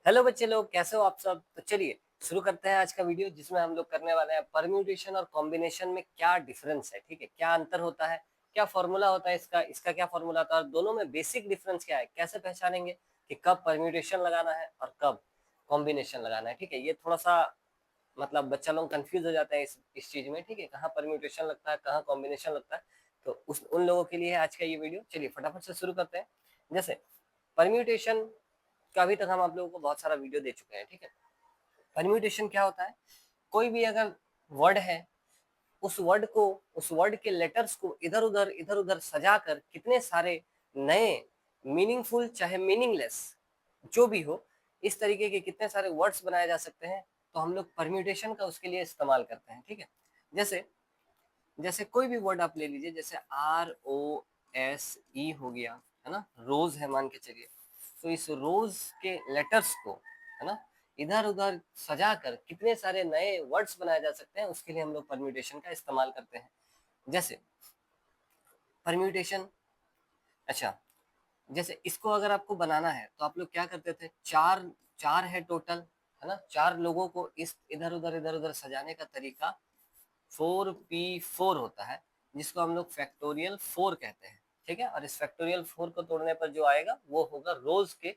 Hello बच्चे लोग, कैसे हो आप सब। तो चलिए शुरू करते हैं आज का वीडियो, जिसमें हम लोग करने वाले हैं परम्यूटेशन और कॉम्बिनेशन में क्या डिफरेंस है। ठीक है, क्या अंतर होता है, क्या फॉर्मूला होता है इसका, इसका क्या फॉर्मूला होता है, और दोनों में बेसिक डिफरेंस क्या है, कैसे पहचानेंगे कि कब परम्यूटेशन लगाना है और कब कॉम्बिनेशन लगाना है। ठीक है, ये थोड़ा सा मतलब बच्चा लोग कंफ्यूज हो जाते हैं इस चीज में। ठीक है, कहाँ परम्यूटेशन लगता है, कहाँ कॉम्बिनेशन लगता है, तो उस उन लोगों के लिए है आज का ये वीडियो। चलिए फटाफट से शुरू करते हैं। जैसे परम्यूटेशन का अभी तक हम आप लोगों को बहुत सारा वीडियो दे चुके हैं। ठीक है, परम्यूटेशन क्या होता है, कोई भी अगर वर्ड है, उस वर्ड के लेटर्स को इधर उधर सजाकर कितने सारे नए मीनिंगफुल चाहे मीनिंगलेस जो भी हो, इस तरीके के कितने सारे वर्ड्स बनाए जा सकते हैं, तो हम लोग परम्यूटेशन का उसके लिए इस्तेमाल करते हैं। ठीक है, जैसे जैसे कोई भी वर्ड आप ले लीजिए, जैसे ROSE हो गया, है ना, रोज है मान के चलिए, तो इस रोज के लेटर्स को, है ना, इधर उधर सजाकर कितने सारे नए वर्ड्स बनाए जा सकते हैं, उसके लिए हम लोग परम्यूटेशन का इस्तेमाल करते हैं। जैसे परम्यूटेशन, अच्छा, जैसे इसको अगर आपको बनाना है तो आप लोग क्या करते थे, चार चार है टोटल, है ना, चार लोगों को इस इधर उधर सजाने का तरीका 4P4 होता है, जिसको हम लोग फैक्टोरियल 4 कहते हैं। ठीक है, और इस फैक्टोरियल 4 को तोड़ने पर जो आएगा वो होगा रोज के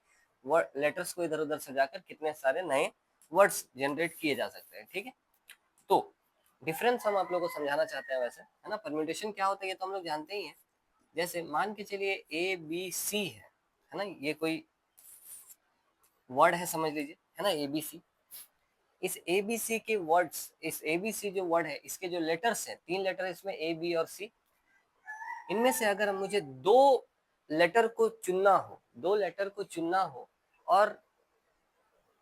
लेटर्स को इधर उधर सजाकर कितने सारे नए वर्ड्स जनरेट किए जा सकते हैं। ठीक है, तो डिफरेंस हम आप लोगों को समझाना चाहते हैं वैसे, है ना। परम्यूटेशन क्या होता है ये तो हम लोग जानते ही हैं। जैसे मान के चलिए ABC है ना, ये कोई वर्ड है समझ लीजिए, है ना, ABC। इस ABC के वर्ड्स, इस ABC जो वर्ड है, इसके जो लेटर्स हैं, तीन लेटर इसमें A B और C, इनमें से अगर मुझे लेटर को चुनना हो दो लेटर को चुनना हो और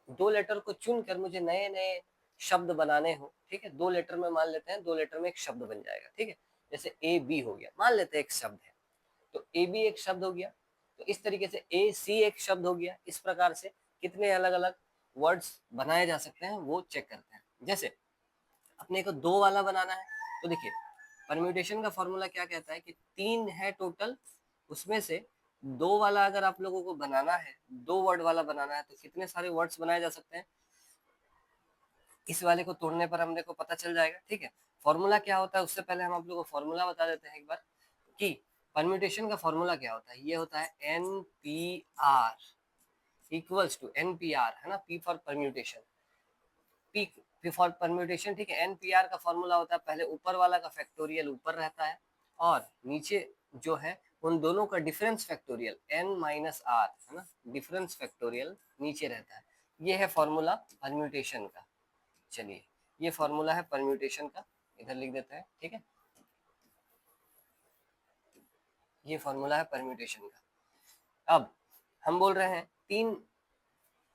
दो लेटर को चुनकर मुझे नए नए शब्द बनाने हो, ठीक है, दो लेटर में मान लेते हैं, दो लेटर में एक शब्द बन जाएगा। ठीक है, जैसे AB हो गया, मान लेते हैं एक शब्द है, तो AB एक शब्द हो गया, तो इस तरीके से AC एक शब्द हो गया। इस प्रकार से कितने अलग अलग वर्ड्स बनाए जा सकते हैं वो चेक करते हैं। जैसे अपने को दो वाला बनाना है, तो देखिए परम्यूटेशन का फॉर्मूला क्या कहता है कि तीन है टोटल, उसमें से दो वाला अगर आप लोगों को बनाना है, दो वर्ड वाला बनाना है, तो कितने सारे वर्ड्स बनाए जा सकते हैं, इस वाले को तोड़ने पर हमने को पता चल जाएगा। ठीक है, फॉर्मूला क्या होता है, उससे पहले हम आप लोगों को फॉर्मूला बता देते हैं एक बार कि परम्यूटेशन का फॉर्मूला क्या होता है। ये होता है NPR इक्वल्स टू NPR, है ना, P for permutation, P for permutation. ठीक है, एनपीआर का फॉर्मूला होता है, पहले ऊपर वाला का फैक्टोरियल ऊपर रहता है और नीचे जो है उन दोनों का डिफरेंस फैक्टोरियल N-R, है ना, डिफरेंस फैक्टोरियल नीचे रहता है। ये है फॉर्मूला परम्यूटेशन का। चलिए, ये फॉर्मूला है परम्यूटेशन का, इधर लिख देते हैं। ठीक है, ये फॉर्मूला है परम्यूटेशन का। अब हम बोल रहे हैं तीन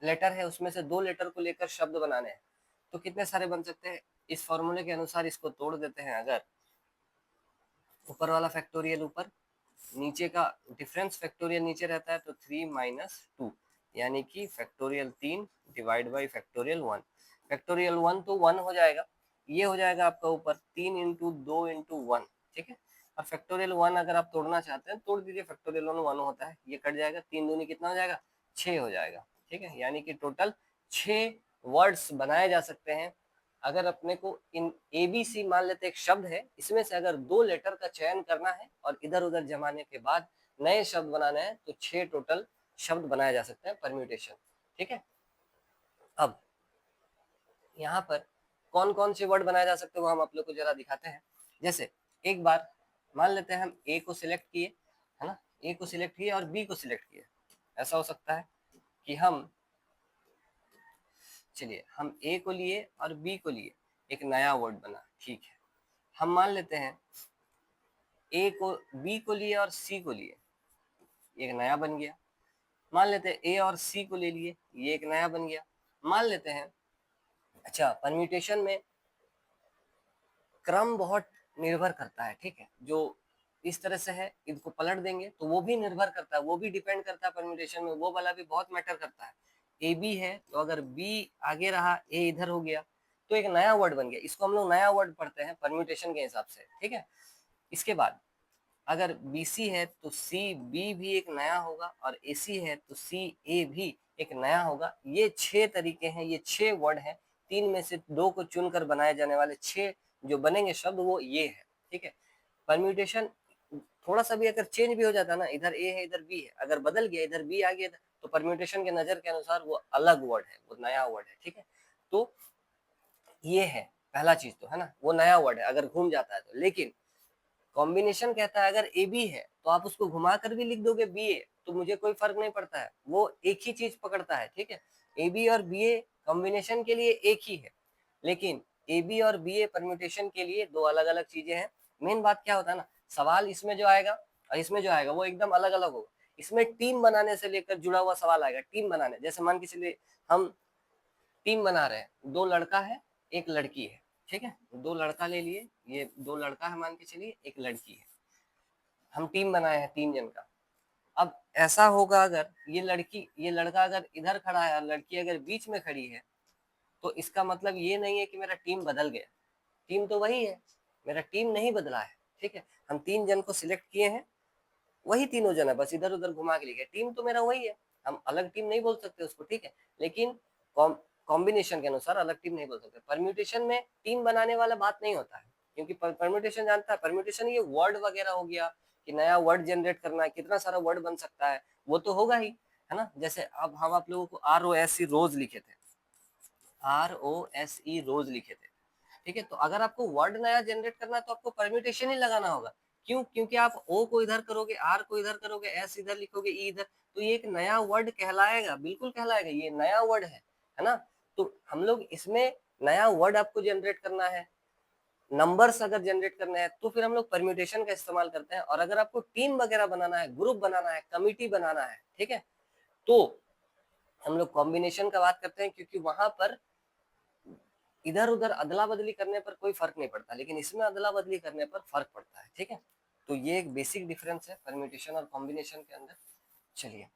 लेटर है, उसमें से दो लेटर को लेकर शब्द बनाने हैं, तो कितने सारे बन सकते हैं। इस फॉर्मूले के अनुसार इसको तोड़ देते हैं। अगर ऊपर वाला फैक्टोरियल ऊपर, नीचे का डिफरेंस फैक्टोरियल नीचे रहता है, तो 3-2, यानी कि factorial 3 divide by factorial 1। Factorial 1 तो 1 हो जाएगा, ये हो जाएगा आपका ऊपर 3 इंटू 2 इंटू 1। ठीक है, और फैक्टोरियल 1 अगर आप तोड़ना चाहते हैं तोड़ दीजिए, फैक्टोरियल 1 1 होता है, ये कट जाएगा, 3 दूनी कितना हो जाएगा, 6 हो जाएगा। ठीक है, यानी कि टोटल 6 वर्ड्स बनाए जा सकते हैं। अगर अपने को इन ABC मान लेते एक शब्द है, इसमें से अगर दो लेटर का चयन करना है और इधर उधर जमाने के बाद नए शब्द बनाने हैं, तो 6 टोटल शब्द बनाए जा सकते हैं परम्यूटेशन। ठीक है, अब यहाँ पर कौन कौन से वर्ड बनाए जा सकते हैं वो हम आप लोग को जरा दिखाते हैं। जैसे एक बार मान लेते हैं हम A को सिलेक्ट किए, है ना, A को सिलेक्ट किए और B को सिलेक्ट किए। ऐसा हो सकता है कि हम, चलिए हम A को लिए और B को लिए, एक नया वर्ड बना, ठीक है। हम मान लेते हैं A को, B को लिए और C को लिए, एक नया बन गया। मान लेते हैं A और C को ले लिए, ये एक नया बन गया। मान लेते हैं, अच्छा, परम्यूटेशन में क्रम बहुत निर्भर करता है। ठीक है, जो इस तरह से है, इनको पलट देंगे तो वो भी निर्भर करता है, वो भी डिपेंड करता है परम्यूटेशन में, वो वाला भी बहुत मैटर करता है। ए बी है तो अगर बी आगे रहा, ए इधर हो गया, तो एक नया वर्ड बन गया, इसको हम लोग नया वर्ड पढ़ते हैं परम्यूटेशन के हिसाब से। ठीक है, इसके बाद अगर BC है तो CB भी एक नया होगा और AC है तो CA भी एक नया होगा। ये 6 तरीके हैं, ये 6 वर्ड हैं, 3 में से 2 को चुनकर बनाए जाने वाले 6 जो बनेंगे शब्द वो ये है, ठीक है। परम्यूटेशन थोड़ा सा भी अगर चेंज भी हो जाता है ना, इधर ए है इधर बी है, अगर बदल गया इधर बी आ गया तो परम्यूटेशन के नजर के अनुसार वो अलग वर्ड है, वो नया वर्ड है, ठीक है। तो ये है पहला चीज तो, है ना, वो नया वर्ड है अगर घूम जाता है तो। लेकिन कॉम्बिनेशन कहता है अगर ए बी है तो आप उसको घुमा कर भी लिख दोगे बी ए, तो मुझे कोई फर्क नहीं पड़ता है, वो एक ही चीज पकड़ता है, ठीक है। ए बी और बी ए कॉम्बिनेशन के लिए एक ही है, लेकिन ए बी और बी ए परम्यूटेशन के लिए दो अलग अलग चीजें हैं। मेन बात क्या होता है ना, सवाल इसमें जो आएगा और इसमें जो आएगा वो एकदम अलग अलग होगा। इसमें टीम बनाने से लेकर जुड़ा हुआ सवाल आएगा, टीम बनाने, जैसे मान के चलिए हम टीम बना रहे हैं, 2 लड़का है 1 लड़की है, ठीक है, 2 लड़का ले लिए, ये 2 लड़का है मान के चलिए 1 लड़की है, हम टीम बनाए हैं 3 जन का। अब ऐसा होगा अगर ये लड़का अगर इधर खड़ा है और लड़की अगर बीच में खड़ी है, तो इसका मतलब ये नहीं है कि मेरा टीम बदल गया, टीम तो वही है, मेरा टीम नहीं बदला है, ठीक है। हम 3 जन को सिलेक्ट किए हैं, वही तीनों जन है, बस इधर उधर घुमा के लिए, टीम तो मेरा वही है, हम अलग टीम नहीं बोल सकते उसको, ठीक है। लेकिन कॉम्बिनेशन के अनुसार अलग टीम नहीं बोल सकते। परम्यूटेशन में टीम बनाने वाला बात नहीं होता है, क्योंकि परम्यूटेशन जानता है, परम्यूटेशन ये वर्ड वगैरह हो गया कि नया वर्ड जनरेट करना है, कितना सारा वर्ड बन सकता है, वो तो होगा ही, है ना। जैसे अब हम आप लोगों को ROSE रोज लिखे थे, ROSE रोज लिखे थे, ठीक है। तो अगर आपको वर्ड नया जनरेट करना है तो आपको परम्यूटेशन ही लगाना होगा। क्यों? क्योंकि आप ओ को इधर करोगे, आर को इधर करोगे, एस इधर लिखोगे, ई इधर, तो ये एक नया वर्ड कहलाएगा, बिल्कुल कहलाएगा, ये नया वर्ड है ना। तो हम लोग इसमें नया वर्ड आपको जनरेट करना है, नंबर्स अगर जनरेट करने हैं तो फिर हम लोग परम्यूटेशन का इस्तेमाल करते हैं। और अगर आपको टीम वगैरह बनाना है, ग्रुप बनाना है, कमिटी बनाना है, ठीक है, तो हम लोग कॉम्बिनेशन का बात करते हैं, क्योंकि वहां पर इधर उधर अदला बदली करने पर कोई फर्क नहीं पड़ता, लेकिन इसमें अदला बदली करने पर फर्क पड़ता है, ठीक है। तो ये एक बेसिक डिफरेंस है परम्यूटेशन और कॉम्बिनेशन के अंदर। चलिए,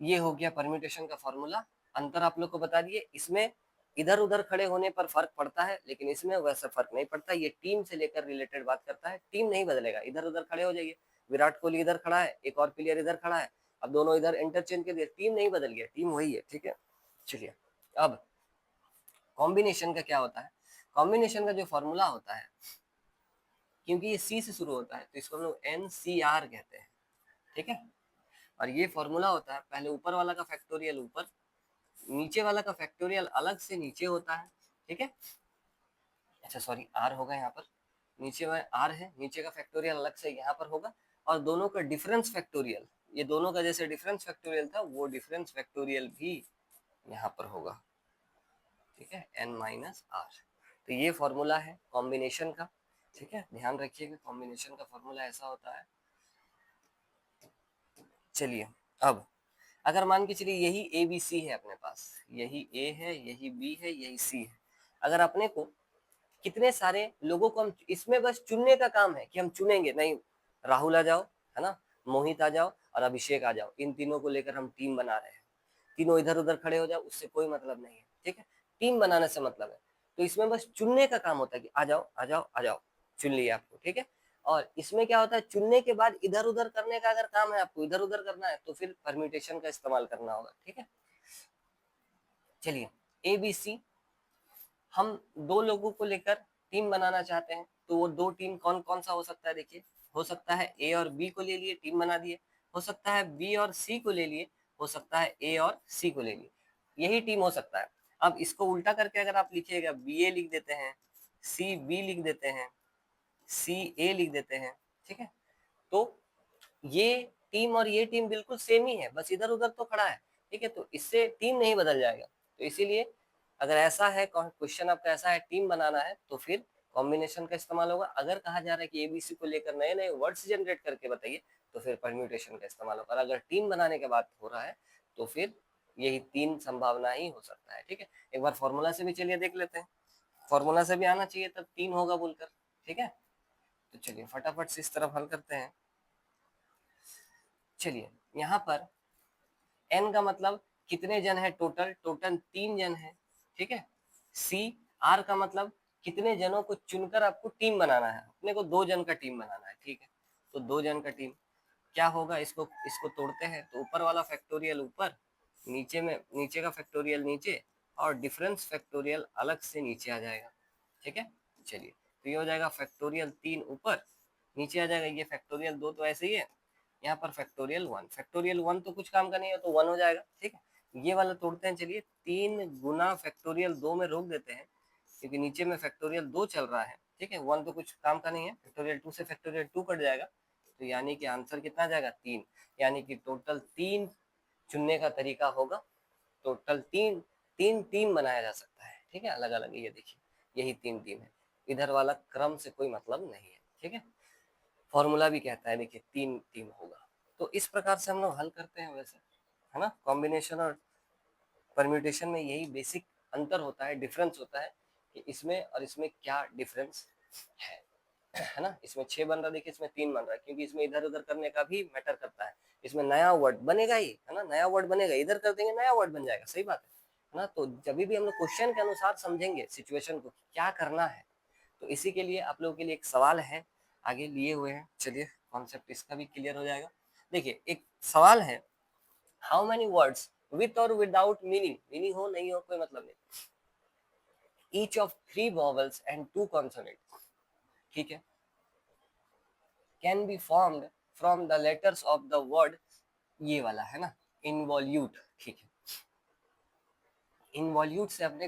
ये हो गया परम्यूटेशन का फॉर्मूला, अंतर आप लोग को बता दिए। इसमें इधर उधर खड़े होने पर फर्क पड़ता है, लेकिन इसमें वैसा फर्क नहीं पड़ता, ये टीम से लेकर रिलेटेड बात करता है, टीम नहीं बदलेगा, इधर उधर खड़े हो जाइए, विराट कोहली इधर खड़ा है, एक और प्लेयर इधर खड़ा है, अब दोनों इधर इंटरचेंज कर दिए, टीम नहीं बदल गया, टीम वही है, ठीक है। चलिए, अब कॉम्बिनेशन का क्या होता है, कॉम्बिनेशन का जो फॉर्मूला होता है, क्योंकि ये सी से शुरू होता है तो इसको हम लोग NCR कहते हैं, ठीक है। और ये फॉर्मूला होता है, पहले ऊपर वाला का फैक्टोरियल ऊपर, नीचे वाला का फैक्टोरियल अलग से नीचे होता है, ठीक है। अच्छा सॉरी, आर होगा यहाँ पर, नीचे में आर है, नीचे का फैक्टोरियल अलग से यहाँ पर होगा, और दोनों का डिफरेंस फैक्टोरियल, ये दोनों का जैसे डिफरेंस फैक्टोरियल था वो डिफरेंस फैक्टोरियल भी यहाँ पर होगा, ठीक है, N-R। तो ये फॉर्मूला है कॉम्बिनेशन का, ठीक है, ध्यान रखिएगा कॉम्बिनेशन का फॉर्मूला ऐसा होता है। चलिए, अब अगर मान के चलिए यही ABC है अपने पास, यही A है, यही B है, यही C है, अगर अपने को कितने सारे लोगों को हम इसमें बस चुनने का काम है कि हम चुनेंगे नहीं, राहुल आ जाओ, है ना, मोहित आ जाओ और अभिषेक आ जाओ, इन तीनों को लेकर हम टीम बना रहे हैं, तीनों इधर उधर खड़े हो जाओ, उससे कोई मतलब नहीं है, ठीक है, टीम बनाने से मतलब है। तो इसमें बस चुनने का काम होता है कि आ जाओ आ जाओ आ जाओ, चुन लिया आपको, ठीक है। और इसमें क्या होता है, चुनने के बाद इधर उधर करने का अगर काम है, आपको इधर उधर करना है तो फिर परम्यूटेशन का इस्तेमाल करना होगा, ठीक है। चलिए, ABC, हम 2 लोगों को लेकर टीम बनाना चाहते हैं, तो वो 2 टीम कौन कौन सा हो सकता है, देखिए, हो सकता है A और B को ले लिए टीम बना दिए, हो सकता है B और C को ले लिए, हो सकता है A और C को ले लिए, यही टीम हो सकता है। अब इसको उल्टा करके अगर आप लिखिएगा, BA लिख देते हैं, CB लिख देते हैं, CA लिख देते हैं, ठीक है, तो ये टीम और ये टीम बिल्कुल सेम ही है, बस इधर उधर तो खड़ा है, ठीक है, तो इससे टीम नहीं बदल जाएगा। तो इसीलिए अगर ऐसा है, क्वेश्चन आपका ऐसा है, टीम बनाना है, तो फिर कॉम्बिनेशन का इस्तेमाल होगा। अगर कहा जा रहा है कि ABC को लेकर नए नए वर्ड्स जनरेट करके बताइए, तो फिर परम्यूटेशन का इस्तेमाल होगा। अगर टीम बनाने के बात हो रहा है तो फिर यही 3 संभावना ही हो सकता है, ठीक है। एक बार फॉर्मूला से भी चलिए देख लेते हैं, फॉर्मूला से भी आना चाहिए तब 3 होगा बोलकर, ठीक है। तो चलिए फटाफट से इस तरफ हल करते हैं। चलिए, यहाँ पर N का मतलब कितने जन है, टोटल 3 जन है, ठीक है। R का मतलब कितने जनों को चुनकर आपको टीम बनाना है, अपने को 2 जन का टीम बनाना है, ठीक है, तो 2 जन का टीम क्या होगा, इसको इसको तोड़ते हैं, तो ऊपर वाला फैक्टोरियल ऊपर नीचे का फैक्टोरियल नीचे और डिफरेंस फैक्टोरियल अलग से नीचे आ जाएगा। ठीक है, चलिए तो ये हो जाएगा फैक्टोरियल 3 ऊपर, नीचे आ जाएगा ये फैक्टोरियल 2 तो ऐसे ही है, यहाँ पर फैक्टोरियल 1, फैक्टोरियल 1 तो कुछ काम का नहीं है तो 1 हो जाएगा। ठीक है, ये वाला तोड़ते हैं, चलिए 3 गुना फैक्टोरियल 2 में रोक देते हैं क्योंकि नीचे में फैक्टोरियल 2 चल रहा है। ठीक है, 1 तो कुछ काम का नहीं है, फैक्टोरियल 2 से फैक्टोरियल 2 कट जाएगा, तो यानी कि आंसर कितना आ जाएगा 3, यानी कि टोटल 3 चुनने का तरीका होगा, टोटल 3 टीम बनाया जा सकता है। ठीक है, अलग अलग, ये देखिए यही 3 टीम है, इधर वाला क्रम से कोई मतलब नहीं है। ठीक है, फॉर्मूला भी कहता है देखिए 3 टीम होगा, तो इस प्रकार से हम लोग हल करते हैं वैसे, है ना। कॉम्बिनेशन और परम्यूटेशन में यही बेसिक अंतर होता है, डिफरेंस होता है कि इसमें और इसमें क्या डिफरेंस है ना। इसमें 6 बन रहा है, देखिए इसमें 3 बन रहा है, क्योंकि इसमें इधर उधर करने का भी मैटर करता है। इसमें नया वर्ड बनेगा ही, है ना, नया वर्ड बनेगा, इधर कर देंगे नया वर्ड बन जाएगा, सही बात है ना। तो जब भी हम लोग क्वेश्चन के अनुसार समझेंगे सिचुएशन को क्या करना है, तो इसी के लिए आप लोगों के लिए एक सवाल है आगे लिए हुए हैं, चलिए कॉन्सेप्ट इसका भी क्लियर हो जाएगा। देखिए एक सवाल है, हाउ मेनी वर्ड्स विथ और विदाउट मीनिंग, मीनिंग हो नहीं हो कोई मतलब नहीं, each of 3 vowels and 2 consonant, ठीक है, can be formed from the letters of the word, ये वाला है ना, इनवॉल्यूट। ठीक है, इनवॉल्यूट से अपने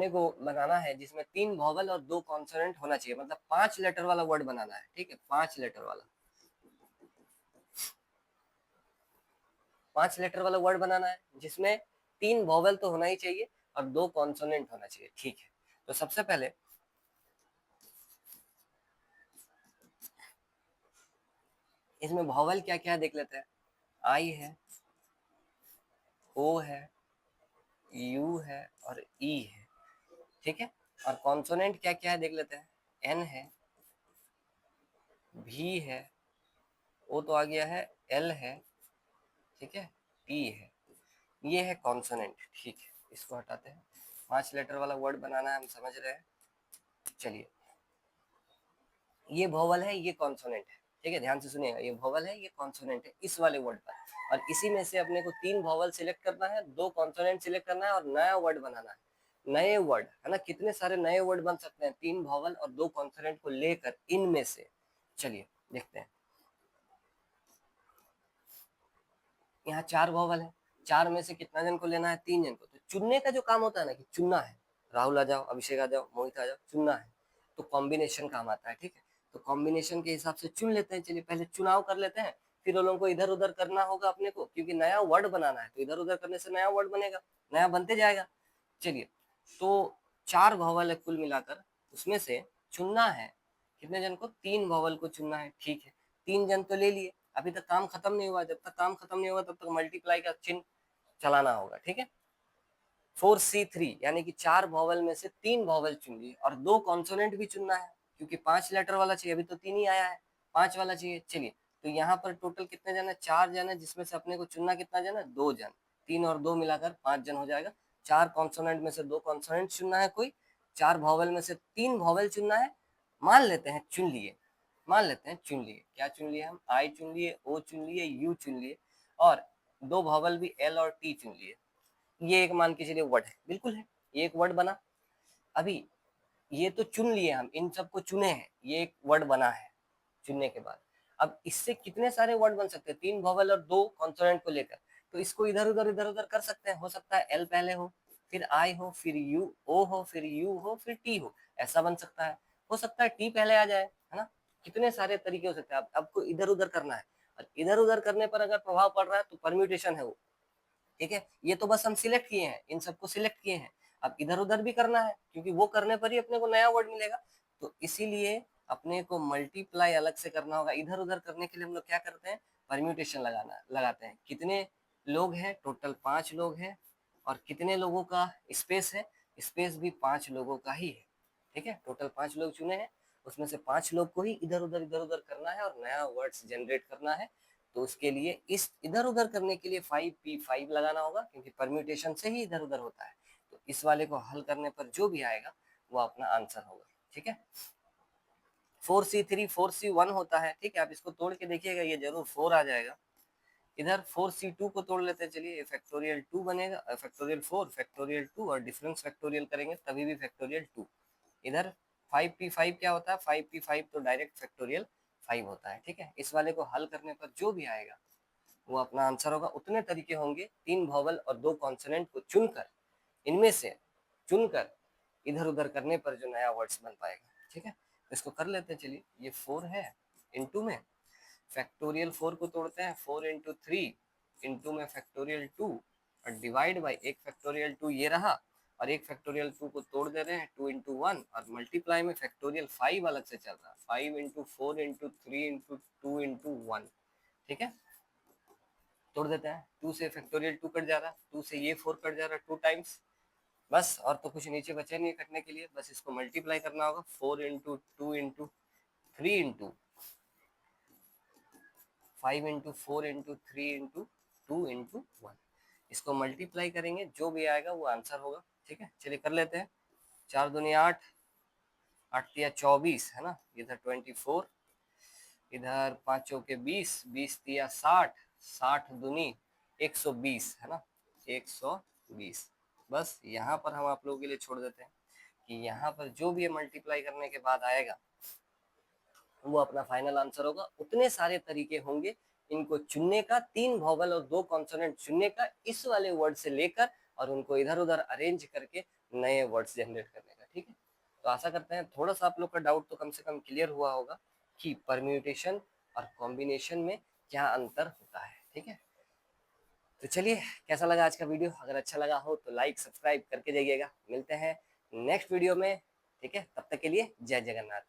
को बनाना है जिसमें 3 वॉवल और 2 कॉन्सोनेंट होना चाहिए, मतलब 5 लेटर वाला वर्ड बनाना है। ठीक है, 5 लेटर वाला, 5 लेटर वाला वर्ड बनाना है जिसमें 3 वॉवल तो होना ही चाहिए और 2 कॉन्सोनेंट होना चाहिए। ठीक है, तो सबसे पहले इसमें वॉवल क्या क्या देख लेते हैं, आई है, ओ है, यू है और ई है। ठीक है, और कॉन्सोनेंट क्या क्या है देख लेते हैं, एन है, भी है, ओ तो आ गया है, एल है, ठीक है, पी है, ये है कॉन्सोनेंट। ठीक है, इसको हटाते हैं, 5 लेटर वाला वर्ड बनाना है, हम समझ रहे हैं। चलिए, ये वोवल है, ये कॉन्सोनेंट है। ठीक है, ध्यान से सुनिएगा, ये वोवल है, ये कॉन्सोनेंट है इस वाले वर्ड पर, और इसी में से अपने को 3 वोवल सिलेक्ट करना है, 2 कॉन्सोनेंट सिलेक्ट करना है और नया वर्ड बनाना है। नए वर्ड है ना, कितने सारे नए वर्ड बन सकते हैं 3 वोवल और 2 कॉन्सोनेंट को लेकर इनमें से। चलिए देखते हैं, यहाँ 4 वोवल है, 4 में से कितना जन को लेना है, 3 जन को। तो चुनने का जो काम होता है ना, कि चुनना है, राहुल आ जाओ, अभिषेक आ जाओ, मोहित आ जाओ, चुनना है, तो कॉम्बिनेशन काम आता है। ठीक है, तो कॉम्बिनेशन के हिसाब से चुन लेते हैं। चलिए पहले चुनाव कर लेते हैं, फिर उन लोगों को इधर उधर करना होगा अपने को, क्योंकि नया वर्ड बनाना है, तो इधर उधर करने से नया वर्ड बनेगा, नया बनते जाएगा। चलिए, तो 4 वॉवल है कुल मिलाकर, उसमें से चुनना है कितने जन को, 3 वॉवल को चुनना है। ठीक है, 3 जन तो ले लिए, अभी तक काम खत्म नहीं हुआ, जब तक काम खत्म नहीं हुआ तब तक मल्टीप्लाई का चिन्ह चलाना होगा। ठीक है, 4C3 यानी कि 4 वॉवल में से 3 वॉवल चुन लिए और 2 कॉन्सोनेंट भी चुनना है, क्योंकि 5 लेटर वाला चाहिए, अभी तो 3 ही आया है, 5 वाला चाहिए। चलिए, तो यहाँ पर टोटल कितने जन है, 4 जन है, जिसमें से अपने को चुनना कितना जन है, 2 जन, 3 और 2 मिलाकर 5 जन हो जाएगा। 4 कॉन्सोनेंट में से 2 कॉन्सोनेंट चुनना है कोई, 4 वॉवल में से 3 वॉवल चुनना है। मान लेते हैं चुन लिए, मान लेते हैं चुन लिए, क्या चुन लिए हम, आई चुन लिए, ओ चुन लिए, यू चुन लिए, और 2 वॉवल भी एल और टी चुन लिए। ये एक मान के चलिए वर्ड है, बिल्कुल है, ये एक वर्ड बना। अभी ये तो चुन लिए हम, इन सबको चुने हैं, ये एक वर्ड बना है चुनने के बाद। अब इससे कितने सारे वर्ड बन सकते हैं, 3 वॉवल और 2 कॉन्सोनेंट को लेकर, तो इसको इधर उधर कर सकते हैं। हो सकता है एल पहले हो, फिर आई हो, फिर यू, ओ हो, फिर यू हो, फिर टी हो, ऐसा बन सकता है। हो सकता है टी पहले आ जाए, है ना, कितने सारे तरीके हो सकते हैं। आपको इधर उधर करना है, और इधर उधर करने पर अगर प्रभाव पड़ रहा है तो परम्यूटेशन है वो। ठीक है, ये तो बस हम सिलेक्ट किए हैं, इन सबको सिलेक्ट किए हैं, अब इधर उधर भी करना है, क्योंकि वो करने पर ही अपने को नया वर्ड मिलेगा। तो इसीलिए अपने को मल्टीप्लाई अलग से करना होगा। इधर उधर करने के लिए हम लोग क्या करते हैं, परम्यूटेशन लगाते हैं। कितने लोग हैं, टोटल 5 लोग हैं, और कितने लोगों का स्पेस है, स्पेस भी 5 लोगों का ही है। ठीक है, टोटल 5 लोग चुने हैं, उसमें से 5 लोग को ही इधर उधर करना है और नया वर्ड्स जनरेट करना है। तो उसके लिए इस इधर उधर करने के लिए 5P5 लगाना होगा, क्योंकि परम्यूटेशन से ही इधर उधर होता है। तो इस वाले को हल करने पर जो भी आएगा वो अपना आंसर होगा। ठीक है, 4C3 4C1 होता है। ठीक है, आप इसको तोड़ के देखिएगा, ये जरूर 4 आ जाएगा, इधर 4C2 को तोड़ लेते हैं, चलिए फैक्टोरियल 2 बनेगा, फैक्टोरियल 4 फैक्टोरियल 2 और डिफरेंस फैक्टोरियल करेंगे तभी भी फैक्टोरियल 2। इधर 5p5 क्या होता है, 5p5 तो डायरेक्ट फैक्टोरियल 5 होता है, ठीक है। इस वाले को हल करने पर जो भी आएगा वो अपना आंसर होगा। उतने तरीके होंगे, 3 वॉवल और 2 कॉन्सोनेंट को चुनकर, इनमें से चुनकर इधर उधर करने पर जो नया वर्ड्स बन पाएगा, ठीक है। इसको कर लेते हैं, चलिए ये 4 है, इनटू में फैक्टोरियल 4 को तोड़ते हैं, 4 इंटू 3 इंटू में फैक्टोरियल 2 और डिवाइड बाई एक फैक्टोरियल 2 ये रहा, और एक फैक्टोरियल 2 को तोड़ दे रहे हैं 2 इंटू 1 और मल्टीप्लाई में फैक्टोरियल 5 अलग से चल रहा है, 5 इंटू 4 इंटू 3 इंटू 2 इंटू 1, ठीक है। तोड़ देते हैं, 2 से फैक्टोरियल 2 कट जा रहा है, 2 से ये 4 कट जा रहा है 2 टाइम्स, बस और तो कुछ नीचे बचे नहीं कटने के लिए, बस इसको मल्टीप्लाई करना होगा, 4 into 2 into 3 into 5 into 4 into 3 into 2 into 1, इसको मल्टीप्लाई करेंगे जो भी आएगा वो आंसर होगा, ठीक है। चलिए कर लेते हैं, 4 दूनी 8, 8 तिया 24 है ना, इधर 24, इधर 5 चौके 20, 20 तिया 60, 60 दूनी 120 है ना, 120। बस यहाँ पर हम आप लोगों के लिए छोड़ देते हैं कि यहाँ पर जो भी मल्टीप्लाई करने के बाद आएगा वो अपना फाइनल आंसर होगा। उतने सारे तरीके होंगे इनको चुनने का, 3 वॉवल और 2 कॉन्सोनेंट चुनने का इस वाले वर्ड से लेकर, और उनको इधर उधर अरेंज करके नए वर्ड्स जनरेट करने का, ठीक है। तो आशा करते हैं थोड़ा सा आप लोग का डाउट तो कम से कम क्लियर हुआ होगा कि परम्यूटेशन और कॉम्बिनेशन में क्या अंतर होता है, ठीक है। तो चलिए, कैसा लगा आज का वीडियो, अगर अच्छा लगा हो तो लाइक सब्सक्राइब करके जाइएगा। मिलते हैं नेक्स्ट वीडियो में, ठीक है। तब तक के लिए जय जगन्नाथ।